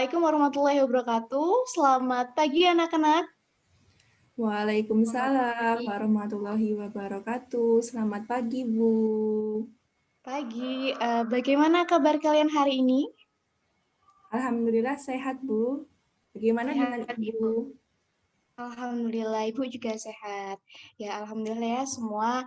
Assalamualaikum warahmatullahi wabarakatuh. Selamat pagi anak-anak. Selamat Waalaikumsalam pagi. warahmatullahi wabarakatuh. Selamat pagi, Bu. Pagi, bagaimana kabar kalian hari ini? Alhamdulillah sehat, Bu. Bagaimana dengan Sehat, Ibu. Ibu? Alhamdulillah, Ibu juga sehat. Ya, Alhamdulillah ya semua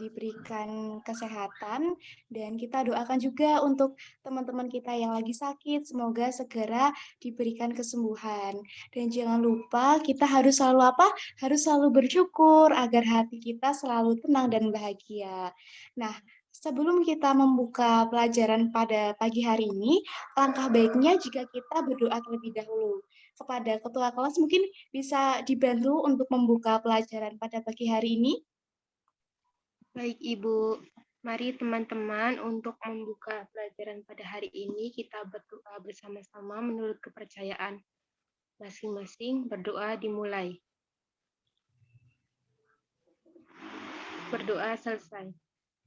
diberikan kesehatan dan kita doakan juga untuk teman-teman kita yang lagi sakit, semoga segera diberikan kesembuhan. Dan jangan lupa kita harus selalu apa? Harus selalu bersyukur agar hati kita selalu tenang dan bahagia. Nah, sebelum kita membuka pelajaran pada pagi hari ini, langkah baiknya jika kita berdoa terlebih dahulu kepada ketua kelas mungkin bisa dibantu untuk membuka pelajaran pada pagi hari ini? Baik, Ibu. Mari teman-teman untuk membuka pelajaran pada hari ini kita berdoa bersama-sama menurut kepercayaan masing-masing. Berdoa dimulai. Berdoa selesai.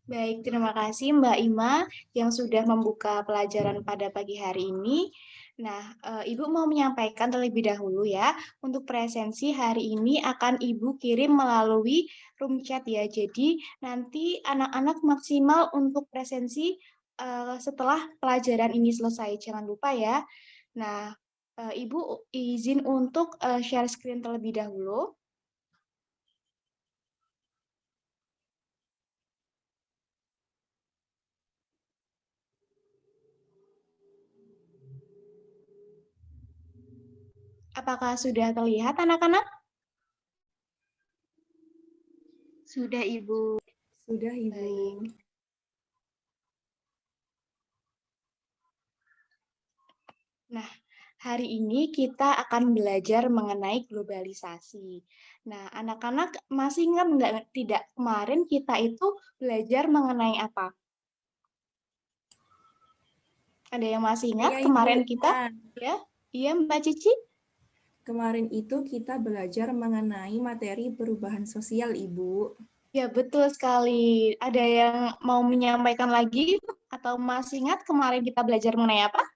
Baik, terima kasih Mbak Ima yang sudah membuka pelajaran pada pagi hari ini. Nah, Ibu mau menyampaikan terlebih dahulu ya, untuk presensi hari ini akan Ibu kirim melalui room chat ya. Jadi nanti anak-anak maksimal untuk presensi setelah pelajaran ini selesai. Jangan lupa ya. Nah, Ibu izin untuk share screen terlebih dahulu. Apakah sudah terlihat anak-anak? Sudah, Ibu. Sudah, Ibu. Baik. Nah, hari ini kita akan belajar mengenai globalisasi. Nah, anak-anak masih ingat nggak tidak kemarin kita itu belajar mengenai apa? Ada yang masih ingat Saya, Ibu. kemarin kita? Nah, Ya, iya Mbak Cici? kemarin itu kita belajar mengenai materi perubahan sosial, Ibu. Ya, betul sekali. Ada yang mau menyampaikan lagi atau masih ingat kemarin kita belajar mengenai apa?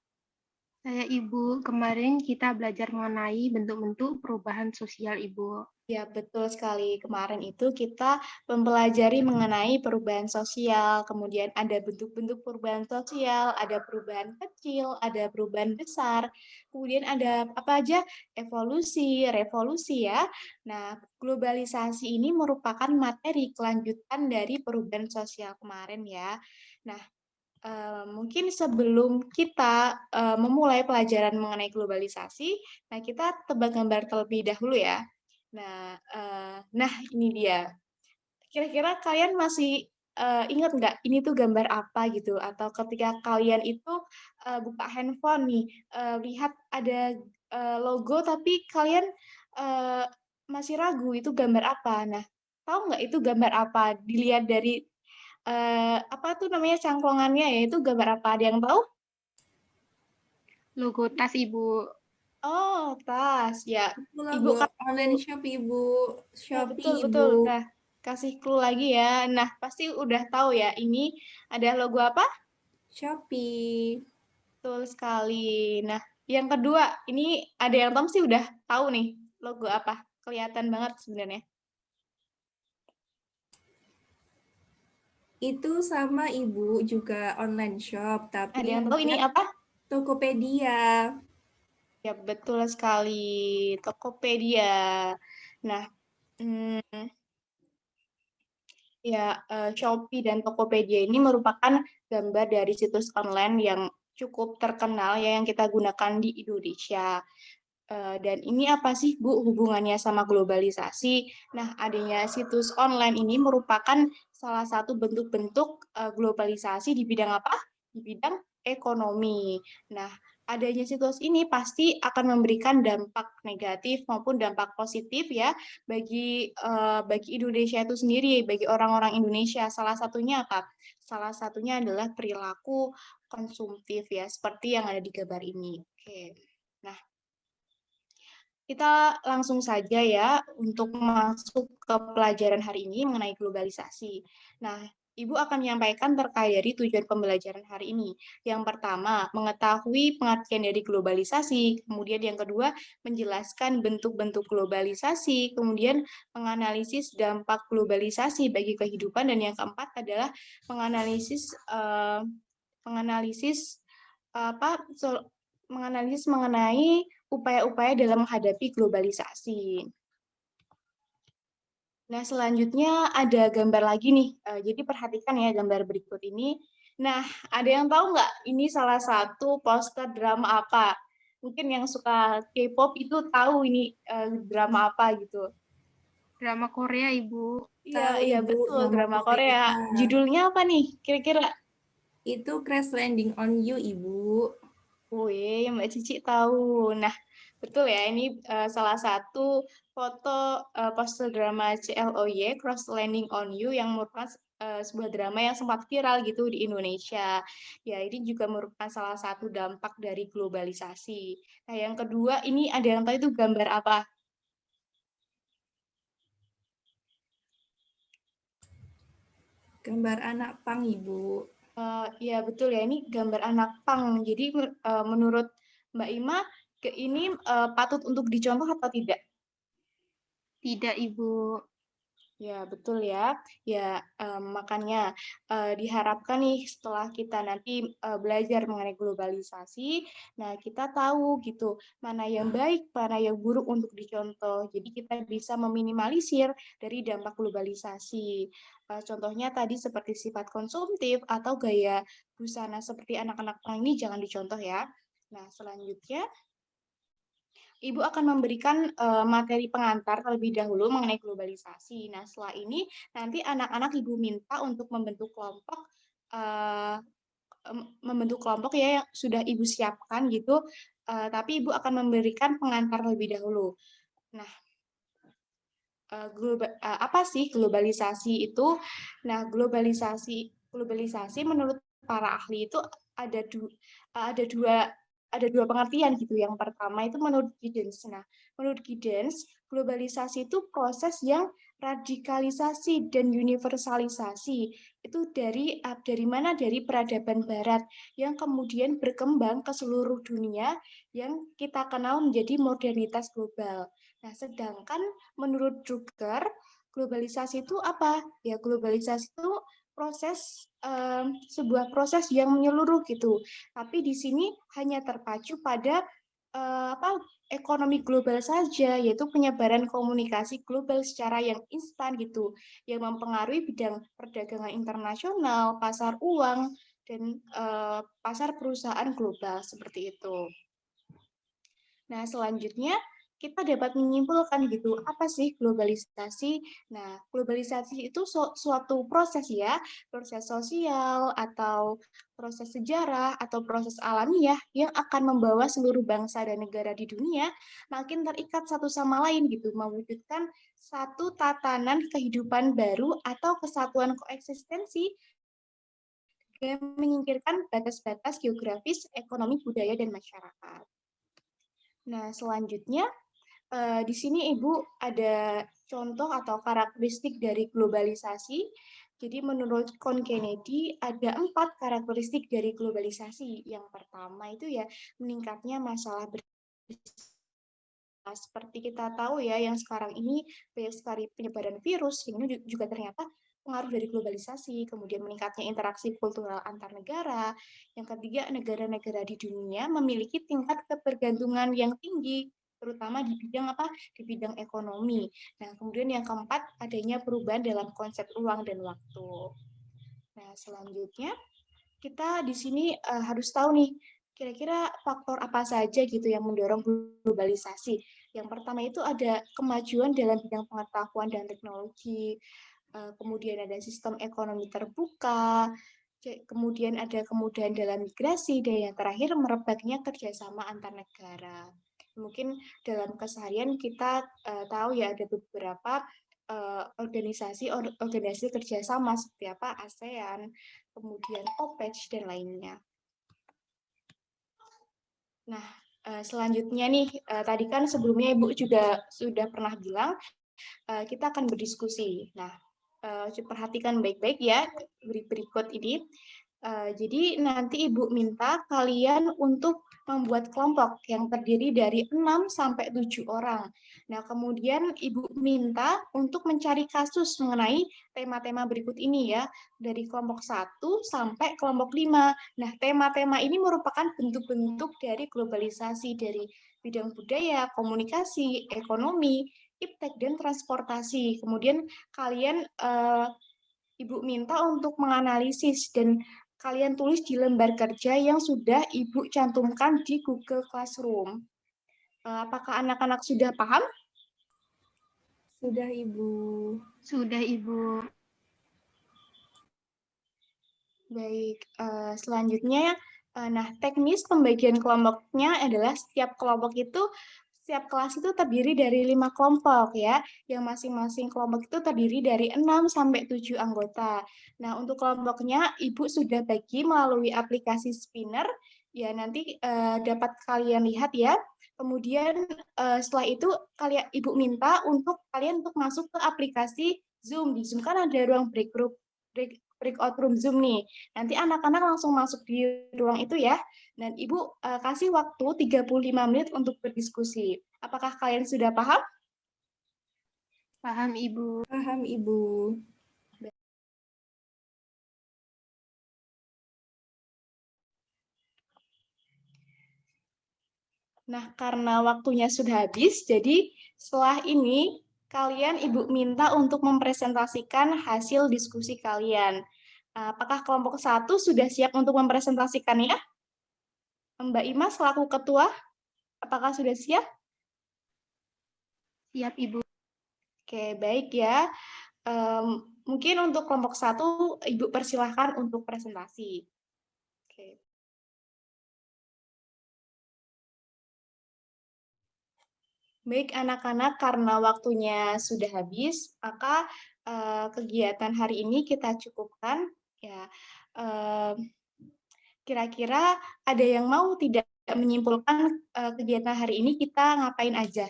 Saya, Ibu. Kemarin kita belajar mengenai bentuk-bentuk perubahan sosial, Ibu. Ya, betul sekali. Kemarin itu kita mempelajari mengenai perubahan sosial, kemudian ada bentuk-bentuk perubahan sosial, ada perubahan kecil, ada perubahan besar, kemudian ada apa aja? Evolusi, revolusi ya. Nah, globalisasi ini merupakan materi kelanjutan dari perubahan sosial kemarin ya. Nah, mungkin sebelum kita memulai pelajaran mengenai globalisasi, nah kita tebak gambar terlebih dahulu ya. Nah, ini dia. Kira-kira kalian masih ingat nggak ini tuh gambar apa gitu? Atau ketika kalian itu buka handphone nih, lihat ada logo tapi kalian eh, masih ragu itu gambar apa? Nah, tahu nggak itu gambar apa? Dilihat dari apa tuh namanya cangklongannya ya itu gambar apa? Ada yang tahu? Logo tas, Ibu. Oh, tas. Ya, Itu Ibu logo online kasih. shop, Ibu. Ya, Shopee, betul, Ibu. betul. Nah, kasih clue lagi ya. Nah, pasti udah tahu ya, ini ada logo apa? Shopee. Betul sekali. Nah, yang kedua, ini ada yang Tom sih udah tahu nih, logo apa? Kelihatan banget sebenarnya. Itu sama, Ibu, juga online shop, Ada tapi yang tahu ini namanya apa? Tokopedia. Ya, betul sekali. Tokopedia. Nah, hmm, ya, Shopee dan Tokopedia ini merupakan gambar dari situs online yang cukup terkenal ya yang kita gunakan di Indonesia. Dan ini apa sih Bu hubungannya sama globalisasi? Nah, adanya situs online ini merupakan salah satu bentuk-bentuk globalisasi di bidang apa? Di bidang ekonomi. Nah, adanya situs ini pasti akan memberikan dampak negatif maupun dampak positif ya bagi Indonesia itu sendiri, bagi orang-orang Indonesia. Salah satunya apa? Salah satunya adalah perilaku konsumtif ya, seperti yang ada di gambar ini. Oke. Nah, kita langsung saja ya untuk masuk ke pelajaran hari ini mengenai globalisasi. Nah, Ibu akan menyampaikan terkait dari tujuan pembelajaran hari ini. Yang pertama, mengetahui pengertian dari globalisasi. Kemudian yang kedua, menjelaskan bentuk-bentuk globalisasi. Kemudian menganalisis dampak globalisasi bagi kehidupan. Dan yang keempat adalah menganalisis menganalisis mengenai upaya-upaya dalam menghadapi globalisasi. Nah, selanjutnya ada gambar lagi nih. Jadi perhatikan ya gambar berikut ini. Nah, ada yang tahu nggak ini salah satu poster drama apa? Mungkin yang suka K-pop itu tahu ini drama apa gitu. Drama Korea, Ibu. Iya, Tahu iya Ibu, betul, drama drama Korea. Korea. Judulnya apa nih kira-kira? Itu Crash Landing on You, Ibu. Wih, Mbak Cici tahu. Nah, betul ya, ini salah satu foto poster drama CLOY, Cross Landing on You, yang merupakan sebuah drama yang sempat viral gitu di Indonesia. Ya, ini juga merupakan salah satu dampak dari globalisasi. Nah, yang kedua, ini ada yang tahu itu gambar apa? Gambar anak pang, Ibu. Ya, betul ya, ini gambar anak pang. Jadi, menurut Mbak Ima, ini patut untuk dicontoh atau tidak? Tidak, Ibu. Ya, betul ya. Ya, makanya diharapkan nih setelah kita nanti belajar mengenai globalisasi, nah kita tahu gitu mana yang baik, mana yang buruk untuk dicontoh. Jadi kita bisa meminimalisir dari dampak globalisasi. Contohnya tadi seperti sifat konsumtif atau gaya busana seperti anak-anak ini jangan dicontoh ya. Nah, selanjutnya Ibu akan memberikan materi pengantar terlebih dahulu mengenai globalisasi. Nah, setelah ini nanti anak-anak Ibu minta untuk uh, membentuk kelompok ya yang sudah Ibu siapkan gitu, tapi Ibu akan memberikan pengantar terlebih dahulu. Nah, apa sih globalisasi itu? Nah, globalisasi menurut para ahli itu ada ada dua ada dua pengertian gitu. Yang pertama itu menurut Giddens. Nah, menurut Giddens, globalisasi itu proses yang radikalisasi dan universalisasi itu dari mana? Dari peradaban barat yang kemudian berkembang ke seluruh dunia yang kita kenal menjadi modernitas global. Nah, sedangkan menurut Drucker, globalisasi itu apa? Ya, globalisasi itu sebuah proses yang menyeluruh gitu. Tapi di sini hanya terpacu pada ekonomi global saja, yaitu penyebaran komunikasi global secara yang instan gitu, yang mempengaruhi bidang perdagangan internasional, pasar uang, dan pasar perusahaan global seperti itu. Nah, selanjutnya kita dapat menyimpulkan gitu, apa sih globalisasi? Nah, globalisasi itu suatu proses ya, proses sosial atau proses sejarah atau proses alamiah yang akan membawa seluruh bangsa dan negara di dunia makin terikat satu sama lain gitu, mewujudkan satu tatanan kehidupan baru atau kesatuan koeksistensi yang menyingkirkan batas-batas geografis, ekonomi, budaya, dan masyarakat. Nah, selanjutnya di sini Ibu ada contoh atau karakteristik dari globalisasi. Jadi menurut Con Kennedy ada 4 karakteristik dari globalisasi. Yang pertama itu ya meningkatnya masalah seperti kita tahu ya yang sekarang ini banyak sekali penyebaran virus, ini juga ternyata pengaruh dari globalisasi, kemudian meningkatnya interaksi kultural antar negara. Yang ketiga, negara-negara di dunia memiliki tingkat ketergantungan yang tinggi, terutama di bidang apa? Di bidang ekonomi. Nah, kemudian yang keempat, adanya perubahan dalam konsep ruang dan waktu. Nah, selanjutnya kita di sini harus tahu nih, kira-kira faktor apa saja gitu yang mendorong globalisasi. Yang pertama itu ada kemajuan dalam bidang pengetahuan dan teknologi, kemudian ada sistem ekonomi terbuka, kemudian ada kemudahan dalam migrasi, dan yang terakhir merebaknya kerjasama antar negara. Mungkin dalam keseharian kita tahu ya ada beberapa organisasi kerjasama seperti apa ASEAN, kemudian OPEC dan lainnya. Nah, selanjutnya nih, tadi kan sebelumnya Ibu juga sudah pernah bilang kita akan berdiskusi. Nah, Perhatikan baik-baik ya berikut ini. Jadi nanti Ibu minta kalian untuk membuat kelompok yang terdiri dari 6 sampai 7 orang. Nah, kemudian Ibu minta untuk mencari kasus mengenai tema-tema berikut ini ya, dari kelompok 1 sampai kelompok 5. Nah, tema-tema ini merupakan bentuk-bentuk dari globalisasi dari bidang budaya, komunikasi, ekonomi, iptek, dan transportasi. Kemudian kalian Ibu minta untuk menganalisis dan kalian tulis di lembar kerja yang sudah Ibu cantumkan di Google Classroom. Apakah anak-anak sudah paham? Sudah, Ibu. Sudah, Ibu. Baik, selanjutnya, nah teknis pembagian kelompoknya adalah setiap kelas itu terdiri dari 5 kelompok ya, yang masing-masing kelompok itu terdiri dari 6 sampai 7 anggota. Nah, untuk kelompoknya Ibu sudah bagi melalui aplikasi Spinner, ya nanti dapat kalian lihat ya. Kemudian setelah itu Ibu minta untuk kalian untuk masuk ke aplikasi Zoom. Di Zoom kan ada ruang breakout room Zoom nih. Nanti anak-anak langsung masuk di ruang itu ya. Dan Ibu kasih waktu 35 menit untuk berdiskusi. Apakah kalian sudah paham? Paham, Ibu. Paham, Ibu. Nah, karena waktunya sudah habis, jadi setelah ini kalian Ibu minta untuk mempresentasikan hasil diskusi kalian. Apakah kelompok 1 sudah siap untuk mempresentasikannya? Mbak Ima selaku ketua, apakah sudah siap? Siap, Ibu. Oke, baik ya. Mungkin untuk kelompok 1, Ibu persilahkan untuk presentasi. Oke. Baik anak-anak, karena waktunya sudah habis, maka kegiatan hari ini kita cukupkan. Ya, kira-kira ada yang mau tidak menyimpulkan kegiatan hari ini kita ngapain aja?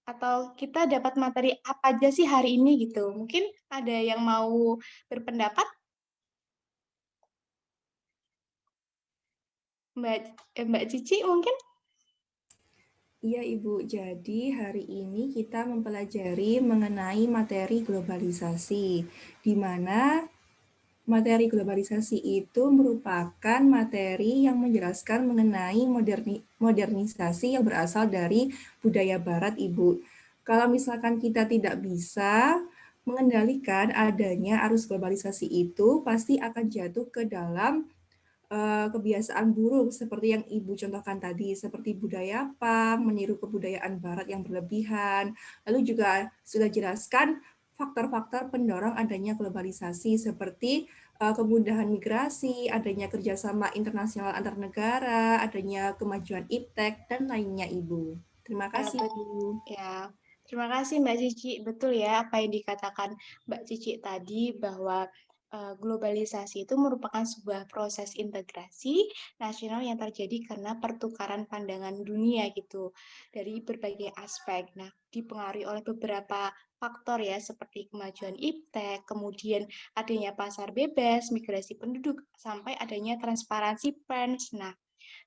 Atau kita dapat materi apa aja sih hari ini gitu? Mungkin ada yang mau berpendapat? Mbak Cici mungkin? Iya, Ibu. Jadi hari ini kita mempelajari mengenai materi globalisasi, di mana materi globalisasi itu merupakan materi yang menjelaskan mengenai modernisasi yang berasal dari budaya Barat, Ibu. Kalau misalkan kita tidak bisa mengendalikan adanya arus globalisasi itu, pasti akan jatuh ke dalam kebiasaan buruk seperti yang Ibu contohkan tadi, seperti budaya punk, meniru kebudayaan Barat yang berlebihan. Lalu juga sudah jelaskan faktor-faktor pendorong adanya globalisasi seperti kemudahan migrasi, adanya kerjasama internasional antar negara, adanya kemajuan iptek, dan lainnya, Ibu. Terima Ya, kasih, Bu. ya. Terima kasih Mbak Cici. Betul ya apa yang dikatakan Mbak Cici tadi bahwa globalisasi itu merupakan sebuah proses integrasi nasional yang terjadi karena pertukaran pandangan dunia gitu dari berbagai aspek. Nah, dipengaruhi oleh beberapa faktor ya seperti kemajuan iptek, kemudian adanya pasar bebas, migrasi penduduk, sampai adanya transparansi pers. Nah,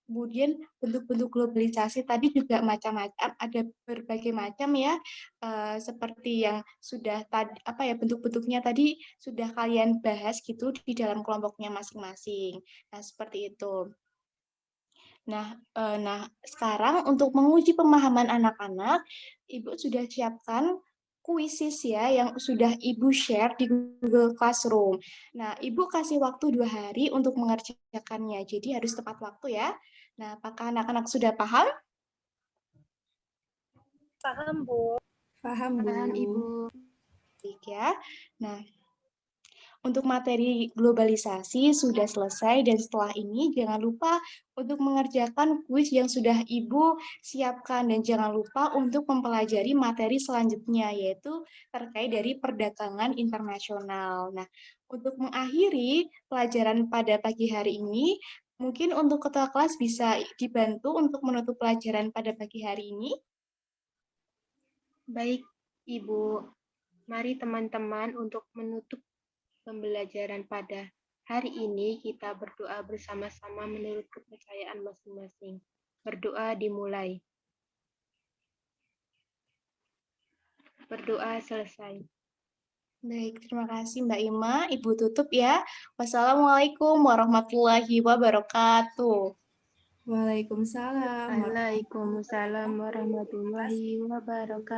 kemudian bentuk-bentuk globalisasi tadi juga macam-macam, ada berbagai macam ya, seperti yang sudah tadi apa ya bentuk-bentuknya tadi sudah kalian bahas gitu di dalam kelompoknya masing-masing. Nah, seperti itu. Nah, sekarang untuk menguji pemahaman anak-anak, Ibu sudah siapkan kuisis ya yang sudah Ibu share di Google Classroom. Nah, Ibu kasih waktu 2 hari untuk mengerjakannya, jadi harus tepat waktu ya. Nah, apakah anak-anak sudah paham? Paham, Bu. Paham, Bu. Paham, Ibu. Baik ya. Nah, untuk materi globalisasi sudah selesai dan setelah ini jangan lupa untuk mengerjakan kuis yang sudah Ibu siapkan dan jangan lupa untuk mempelajari materi selanjutnya yaitu terkait dari perdagangan internasional. Nah, untuk mengakhiri pelajaran pada pagi hari ini, mungkin untuk ketua kelas bisa dibantu untuk menutup pelajaran pada pagi hari ini. Baik, Ibu. Mari teman-teman untuk menutup pembelajaran pada hari ini kita berdoa bersama-sama menurut kepercayaan masing-masing. Berdoa dimulai. Berdoa selesai. Baik, terima kasih Mbak Ima. Ibu tutup ya. Wassalamualaikum warahmatullahi wabarakatuh. Waalaikumsalam. Waalaikumsalam warahmatullahi wabarakatuh.